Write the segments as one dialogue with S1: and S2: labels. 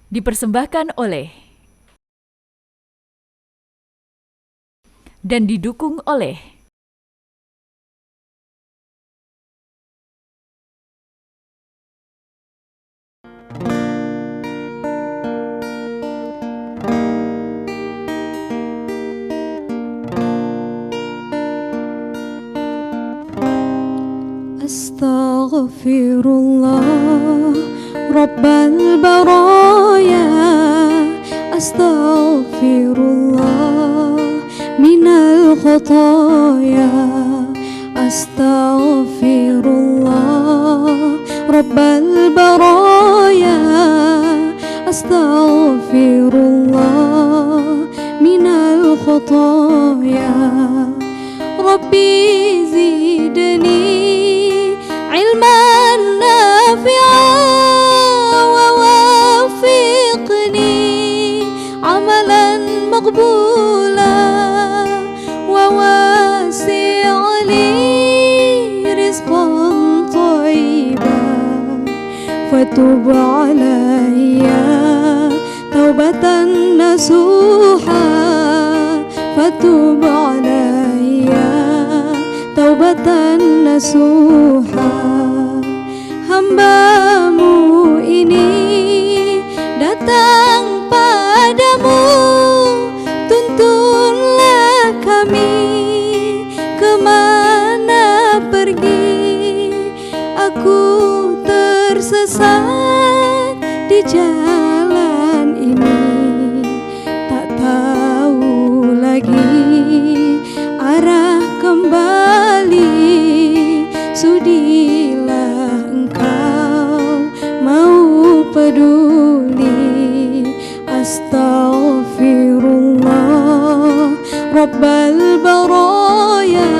S1: Dipersembahkan oleh dan didukung oleh
S2: Astaghfirullah Rabbal baraya, Astaghfirullah minal khataya, Astaghfirullah Rabbal baraya, Astaghfirullah minal khataya. Rabbi zidni ilman nafi'an wa wafiqni amalan maqbulan wa wasi'li rizqan thayyiban fatub alayya taubatan nasuha, fatub alayya taubatan nasuha. Hambamu ini datang padamu, tuntunlah kami kemana pergi. Aku tersesat di jalan ini, tak tahu lagi arah kembali. Sudilah engkau mau peduli. Astaghfirullah Rabbal baraya,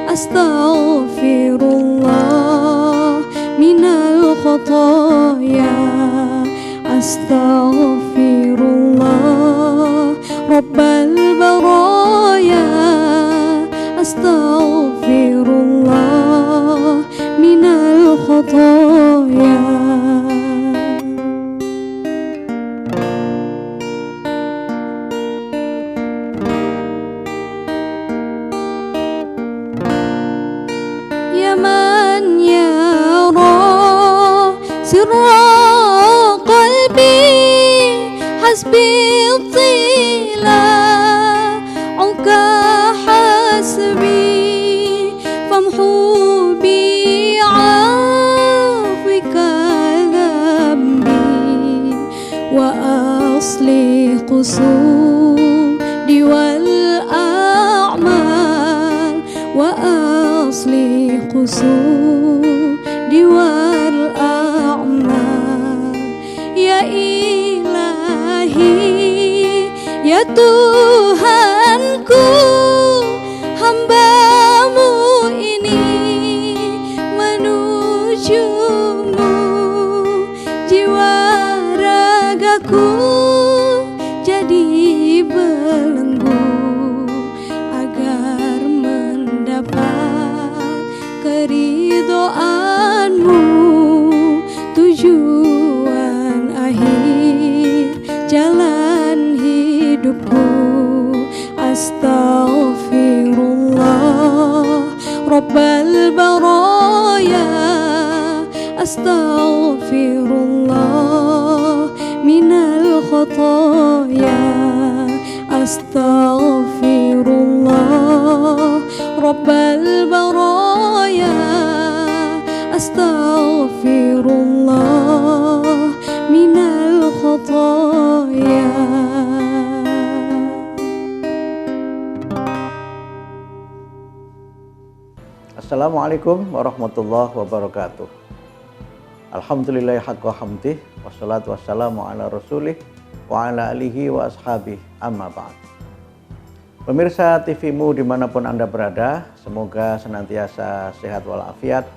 S2: Astaghfirullah minal khataya, Astaghfirullah Rabbal baraya, Astaghfirullah minal khataya. Ya man yara sirra qalbi, hasbi tilauka hasbi, famhu bi'afwika dhanbi wa aslih qusudi wal a'mal, wa aslih qusudi wal a'mal. Ya ilahi, ya Tuhanku, hambamu ini menujumu, jiwa ragaku jadi belenggu agar mendapat keridhoanmu, tujuan akhir jalan hidupku. Astaghfirullah Rabbal baraya, Astaghfirullah minal khataya, Astaghfirullah Rabbal baraya, Astaghfirullah minal khataya.
S3: Assalamualaikum warahmatullahi wabarakatuh. Alhamdulillahi haqqa hamdih, wassalatu wassalamu ala rasulih wa ala alihi wa ashabih, amma ba'd. Pemirsa TVmu dimanapun Anda berada, semoga senantiasa sehat walafiat,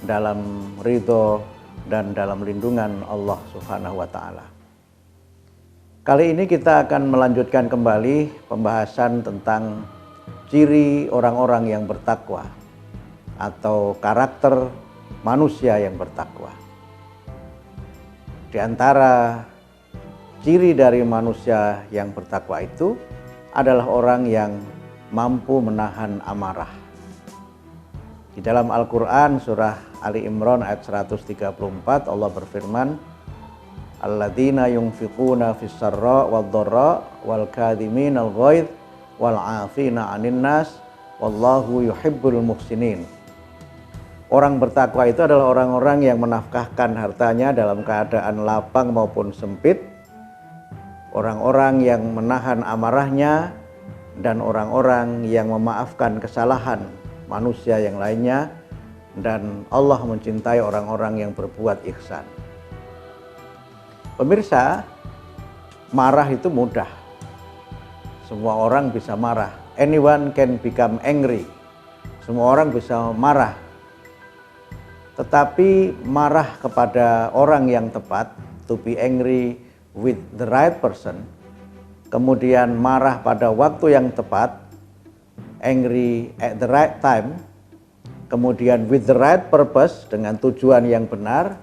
S3: dalam ridho dan dalam lindungan Allah Subhanahu wa Ta'ala. Kali ini kita akan melanjutkan kembali pembahasan tentang ciri orang-orang yang bertakwa atau karakter manusia yang bertakwa. Di antara ciri dari manusia yang bertakwa itu adalah orang yang mampu menahan amarah. Di dalam Al-Quran surah Ali Imran ayat 134 Allah berfirman, alladzina yunfiquna fis sarra wad dharra wal kadhiminal ghaidh wal 'afina 'anil nas wallahu yuhibbul muhsinin. Orang bertakwa itu adalah orang-orang yang menafkahkan hartanya dalam keadaan lapang maupun sempit, orang-orang yang menahan amarahnya, dan orang-orang yang memaafkan kesalahan manusia yang lainnya, dan Allah mencintai orang-orang yang berbuat ihsan. Pemirsa, marah itu mudah. Semua orang bisa marah. Anyone can become angry. Semua orang bisa marah. Tetapi marah kepada orang yang tepat, to be angry with the right person, kemudian marah pada waktu yang tepat, angry at the right time, kemudian with the right purpose, dengan tujuan yang benar,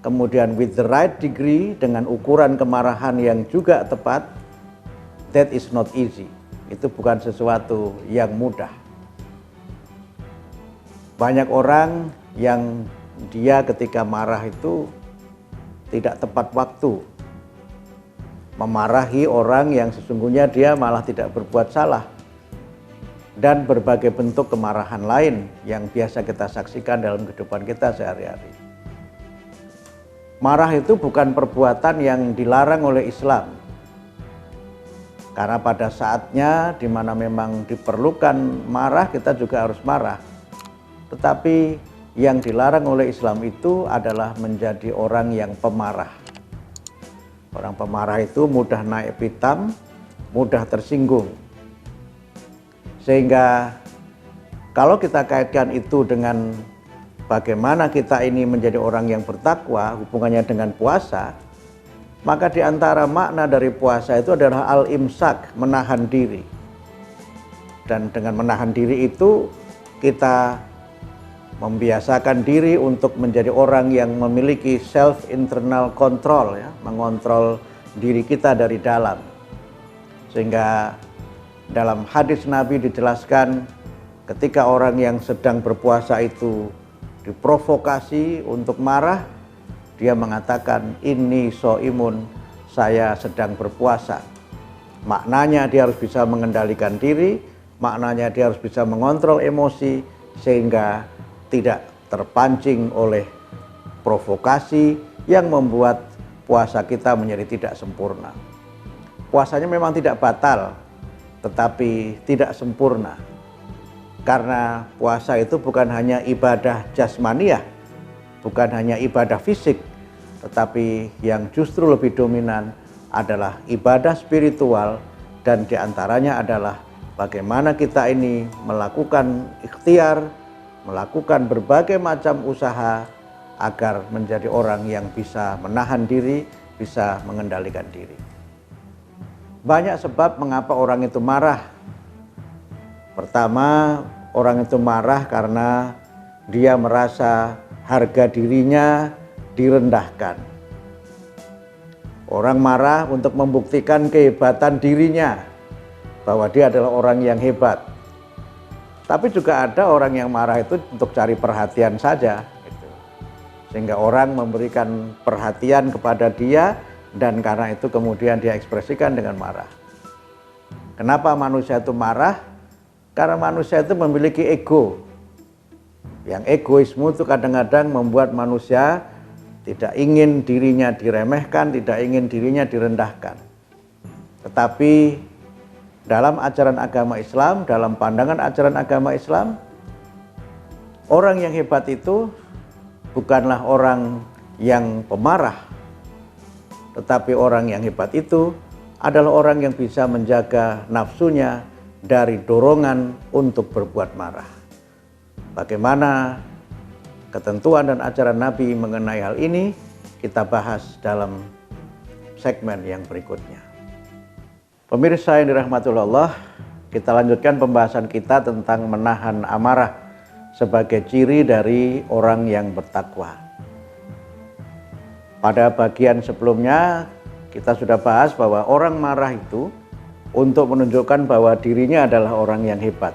S3: kemudian with the right degree, dengan ukuran kemarahan yang juga tepat, that is not easy. Itu bukan sesuatu yang mudah. Banyak orang yang dia ketika marah itu tidak tepat waktu, memarahi orang yang sesungguhnya dia malah tidak berbuat salah, dan berbagai bentuk kemarahan lain yang biasa kita saksikan dalam kehidupan kita sehari-hari. Marah itu bukan perbuatan yang dilarang oleh Islam, karena pada saatnya di mana memang diperlukan marah, kita juga harus marah. Tetapi yang dilarang oleh Islam itu adalah menjadi orang yang pemarah. Orang pemarah itu mudah naik pitam, mudah tersinggung. Sehingga kalau kita kaitkan itu dengan bagaimana kita ini menjadi orang yang bertakwa, hubungannya dengan puasa, maka di antara makna dari puasa itu adalah al-imsak, menahan diri. Dan dengan menahan diri itu kita membiasakan diri untuk menjadi orang yang memiliki self internal control, ya, mengontrol diri kita dari dalam. Sehingga dalam hadis Nabi dijelaskan ketika orang yang sedang berpuasa itu diprovokasi untuk marah, dia mengatakan inni shaimun, saya sedang berpuasa. Maknanya dia harus bisa mengendalikan diri, maknanya dia harus bisa mengontrol emosi sehingga tidak terpancing oleh provokasi yang membuat puasa kita menjadi tidak sempurna. Puasanya memang tidak batal, tetapi tidak sempurna. Karena puasa itu bukan hanya ibadah jasmaniah, bukan hanya ibadah fisik, tetapi yang justru lebih dominan adalah ibadah spiritual, dan diantaranya adalah bagaimana kita ini melakukan ikhtiar, melakukan berbagai macam usaha agar menjadi orang yang bisa menahan diri, bisa mengendalikan diri. Banyak sebab mengapa orang itu marah. Pertama, orang itu marah karena dia merasa harga dirinya direndahkan. Orang marah untuk membuktikan kehebatan dirinya, bahwa dia adalah orang yang hebat. Tapi juga ada orang yang marah itu untuk cari perhatian saja, gitu. Sehingga orang memberikan perhatian kepada dia, dan karena itu kemudian dia ekspresikan dengan marah. Kenapa manusia itu marah? Karena manusia itu memiliki ego. Yang egoisme itu kadang-kadang membuat manusia tidak ingin dirinya diremehkan, tidak ingin dirinya direndahkan. Tetapi dalam ajaran agama Islam, dalam pandangan ajaran agama Islam, orang yang hebat itu bukanlah orang yang pemarah, tetapi orang yang hebat itu adalah orang yang bisa menjaga nafsunya dari dorongan untuk berbuat marah. Bagaimana ketentuan dan ajaran Nabi mengenai hal ini kita bahas dalam segmen yang berikutnya. Pemirsa yang dirahmati Allah, kita lanjutkan pembahasan kita tentang menahan amarah sebagai ciri dari orang yang bertakwa. Pada bagian sebelumnya Kita sudah bahas bahwa orang marah itu untuk menunjukkan bahwa dirinya adalah orang yang hebat.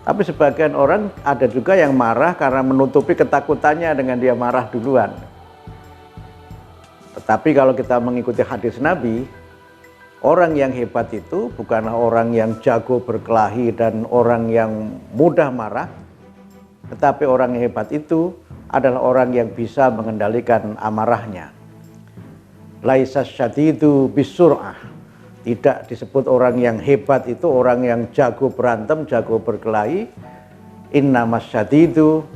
S3: Tapi sebagian orang ada juga yang marah karena menutupi ketakutannya dengan dia marah duluan. Tetapi kalau kita mengikuti hadis Nabi, orang yang hebat itu bukanlah orang yang jago berkelahi dan orang yang mudah marah, tetapi orang yang hebat itu adalah orang yang bisa mengendalikan amarahnya. Laisa syadidu bisur'ah. Tidak disebut orang yang hebat itu orang yang jago berantem, jago berkelahi. Innamas syadidu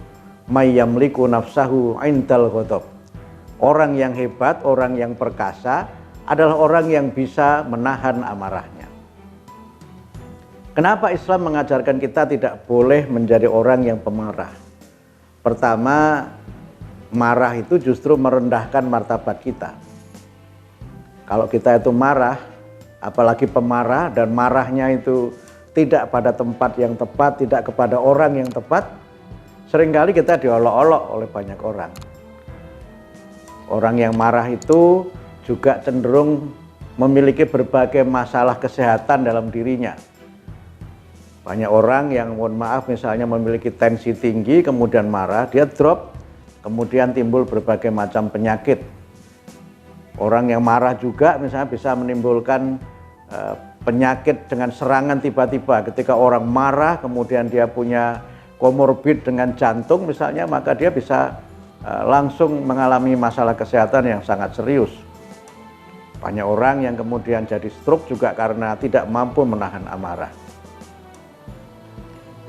S3: may yamliku nafsahu indal ghadab. Orang yang hebat, orang yang perkasa adalah orang yang bisa menahan amarahnya. Kenapa Islam mengajarkan kita tidak boleh menjadi orang yang pemarah? Pertama, marah itu justru merendahkan martabat kita. Kalau kita itu marah, apalagi pemarah, dan marahnya itu tidak pada tempat yang tepat, tidak kepada orang yang tepat, seringkali kita diolok-olok oleh banyak orang. Orang yang marah itu juga cenderung memiliki berbagai masalah kesehatan dalam dirinya. Banyak orang yang, mohon maaf, misalnya memiliki tensi tinggi, kemudian marah, dia drop, kemudian timbul berbagai macam penyakit. Orang yang marah juga misalnya bisa menimbulkan penyakit dengan serangan tiba-tiba. Ketika orang marah kemudian dia punya komorbid dengan jantung misalnya, maka dia bisa langsung mengalami masalah kesehatan yang sangat serius. Banyak orang yang kemudian jadi stroke juga karena tidak mampu menahan amarah.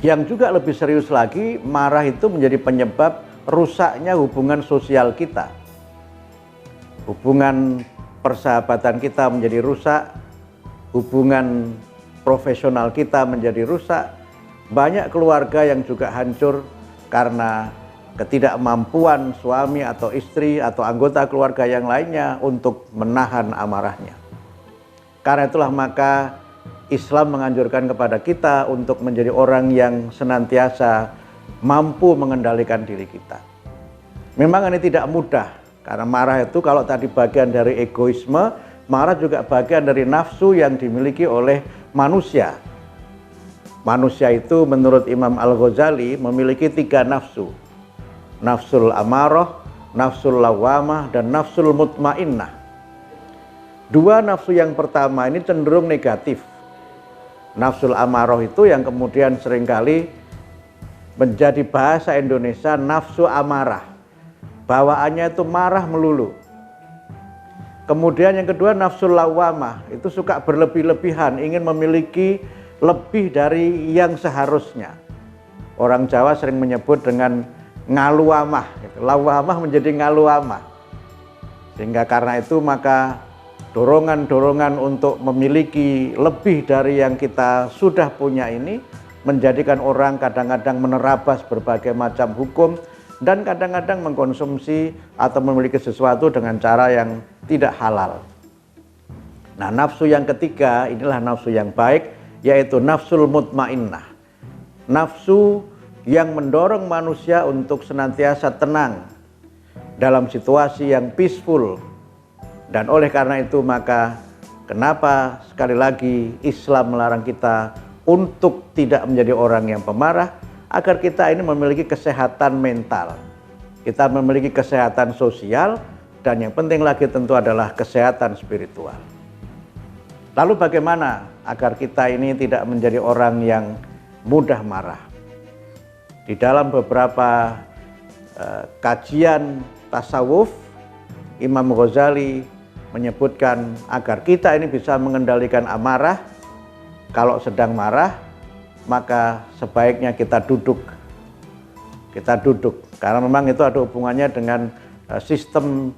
S3: Yang juga lebih serius lagi, marah itu menjadi penyebab rusaknya hubungan sosial kita. Hubungan persahabatan kita menjadi rusak, hubungan profesional kita menjadi rusak. Banyak keluarga yang juga hancur karena ketidakmampuan suami atau istri atau anggota keluarga yang lainnya untuk menahan amarahnya. Karena itulah maka Islam menganjurkan kepada kita untuk menjadi orang yang senantiasa mampu mengendalikan diri kita. Memang ini tidak mudah, karena marah itu kalau tadi bagian dari egoisme, marah juga bagian dari nafsu yang dimiliki oleh manusia. Manusia itu menurut Imam Al-Ghazali memiliki 3 nafsu. Nafsul amarah, nafsul lawamah, dan nafsul mutmainnah. 2 nafsu yang pertama ini cenderung negatif. Nafsul amarah itu yang kemudian seringkali menjadi bahasa Indonesia nafsu amarah. Bawaannya itu marah melulu. Kemudian yang kedua nafsul lawamah, itu suka berlebih-lebihan, ingin memiliki lebih dari yang seharusnya. Orang Jawa sering menyebut dengan ngaluamah, lawamah menjadi ngaluamah. Sehingga karena itu maka dorongan-dorongan untuk memiliki lebih dari yang kita sudah punya ini menjadikan orang kadang-kadang menerabas berbagai macam hukum dan kadang-kadang mengkonsumsi atau memiliki sesuatu dengan cara yang tidak halal. Nah, nafsu yang ketiga inilah nafsu yang baik, yaitu nafsul mutmainnah. Nafsu yang mendorong manusia untuk senantiasa tenang dalam situasi yang peaceful. Dan oleh karena itu maka kenapa sekali lagi Islam melarang kita untuk tidak menjadi orang yang pemarah, agar kita ini memiliki kesehatan mental, kita memiliki kesehatan sosial, dan yang penting lagi tentu adalah kesehatan spiritual. Lalu bagaimana agar kita ini tidak menjadi orang yang mudah marah? Di dalam beberapa kajian tasawuf, Imam Ghazali menyebutkan agar kita ini bisa mengendalikan amarah. Kalau sedang marah, maka sebaiknya kita duduk. Kita duduk, karena memang itu ada hubungannya dengan sistem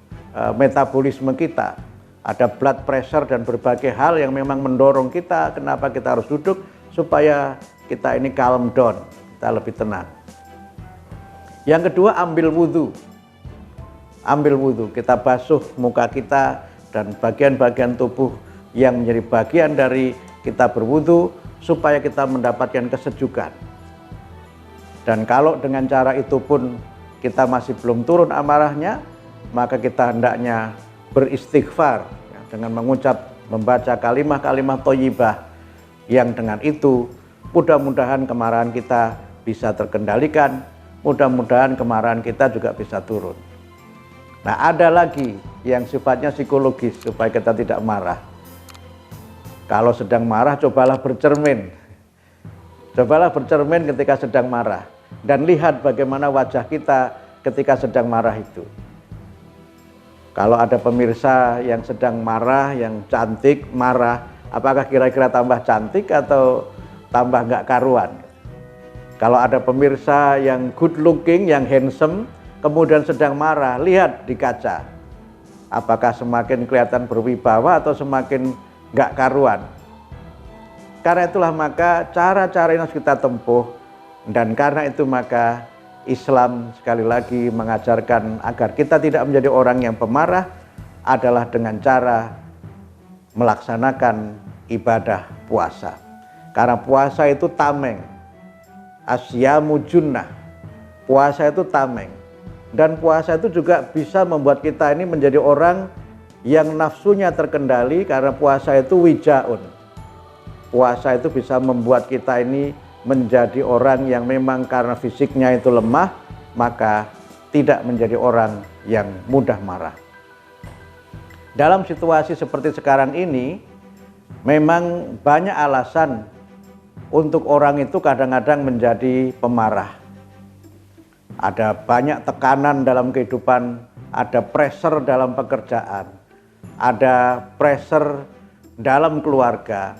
S3: metabolisme kita. Ada blood pressure dan berbagai hal yang memang mendorong kita, kenapa kita harus duduk, supaya kita ini calm down, kita lebih tenang. Yang kedua, ambil wudhu. Ambil wudhu, kita basuh muka kita dan bagian-bagian tubuh yang menjadi bagian dari kita berwudhu, supaya kita mendapatkan kesejukan. Dan kalau dengan cara itu pun kita masih belum turun amarahnya, maka kita hendaknya beristighfar ya, dengan membaca kalimah-kalimah thayyibah yang dengan itu mudah-mudahan kemarahan kita bisa terkendalikan, mudah-mudahan kemarahan kita juga bisa turun. Nah, ada lagi yang sifatnya psikologis supaya kita tidak marah. Kalau sedang marah, cobalah bercermin. Cobalah bercermin ketika sedang marah. Dan lihat bagaimana wajah kita ketika sedang marah itu. Kalau ada pemirsa yang sedang marah, yang cantik, marah, apakah kira-kira tambah cantik atau tambah nggak karuan? Kalau ada pemirsa yang good looking, yang handsome, kemudian sedang marah, lihat di kaca. Apakah semakin kelihatan berwibawa atau semakin nggak karuan? Karena itulah maka cara-cara yang harus kita tempuh, dan karena itu maka Islam sekali lagi mengajarkan agar kita tidak menjadi orang yang pemarah adalah dengan cara melaksanakan ibadah puasa. Karena puasa itu tameng, asyamu junnah, puasa itu tameng. Dan puasa itu juga bisa membuat kita ini menjadi orang yang nafsunya terkendali, karena puasa itu wijaun. Puasa itu bisa membuat kita ini menjadi orang yang memang karena fisiknya itu lemah, maka tidak menjadi orang yang mudah marah. Dalam situasi seperti sekarang ini, memang banyak alasan untuk orang itu kadang-kadang menjadi pemarah. Ada banyak tekanan dalam kehidupan, ada pressure dalam pekerjaan, ada pressure dalam keluarga,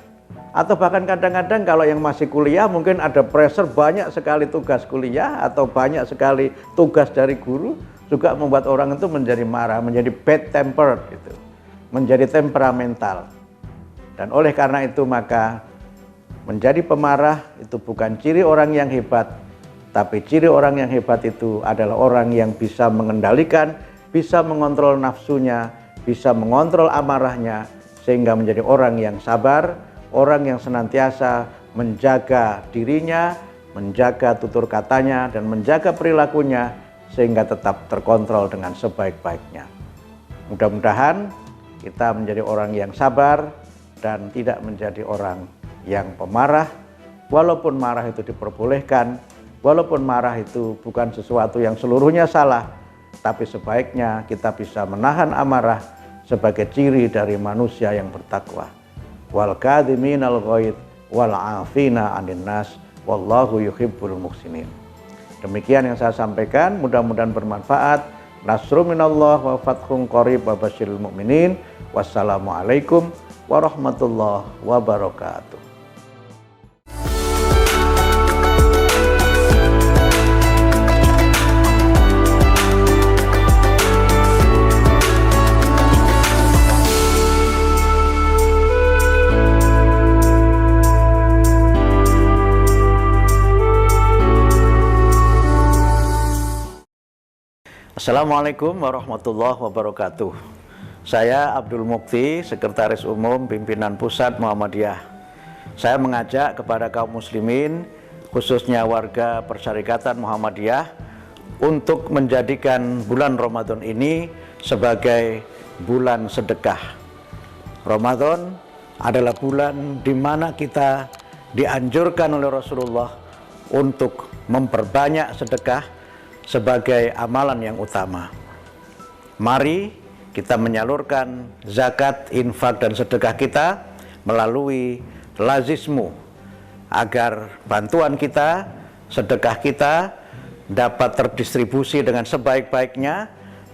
S3: atau bahkan kadang-kadang kalau yang masih kuliah mungkin ada pressure banyak sekali tugas kuliah atau banyak sekali tugas dari guru, juga membuat orang itu menjadi marah, menjadi bad tempered gitu, menjadi temperamental. Dan oleh karena itu maka menjadi pemarah itu bukan ciri orang yang hebat, tapi ciri orang yang hebat itu adalah orang yang bisa mengendalikan, bisa mengontrol nafsunya, bisa mengontrol amarahnya, sehingga menjadi orang yang sabar, orang yang senantiasa menjaga dirinya, menjaga tutur katanya, dan menjaga perilakunya sehingga tetap terkontrol dengan sebaik-baiknya. Mudah-mudahan kita menjadi orang yang sabar dan tidak menjadi orang yang pemarah. Walaupun marah itu diperbolehkan, walaupun marah itu bukan sesuatu yang seluruhnya salah, tapi sebaiknya kita bisa menahan amarah sebagai ciri dari manusia yang bertakwa. Wal kadhiminal ghaidh wal 'afina 'anil nas wallahu yuhibbul muhsinin. Demikian yang saya sampaikan, mudah-mudahan bermanfaat. Nasrun minallah wa fathun qarib wa basyiril mu'minin. Wassalamualaikum warahmatullahi wabarakatuh. Assalamualaikum warahmatullahi wabarakatuh. Saya Abdul Mukti, Sekretaris Umum Pimpinan Pusat Muhammadiyah. Saya mengajak kepada kaum muslimin, khususnya warga Persyarikatan Muhammadiyah, untuk menjadikan bulan Ramadan ini sebagai bulan sedekah. Ramadan adalah bulan di mana kita dianjurkan oleh Rasulullah untuk memperbanyak sedekah sebagai amalan yang utama. Mari kita menyalurkan zakat, infak, dan sedekah kita melalui lazismu, agar bantuan kita, sedekah kita dapat terdistribusi dengan sebaik-baiknya,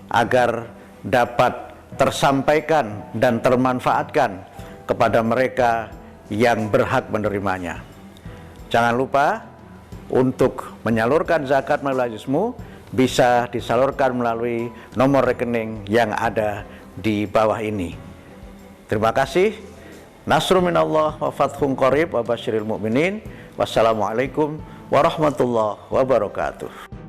S3: agar dapat tersampaikan dan termanfaatkan kepada mereka yang berhak menerimanya. Jangan lupa untuk menyalurkan zakat melalui lazismu bisa disalurkan melalui nomor rekening yang ada di bawah ini. Terima kasih. Nasrun minallah wa fathun qarib wa basyiril mu'minin. Wassalamualaikum warahmatullahi wabarakatuh.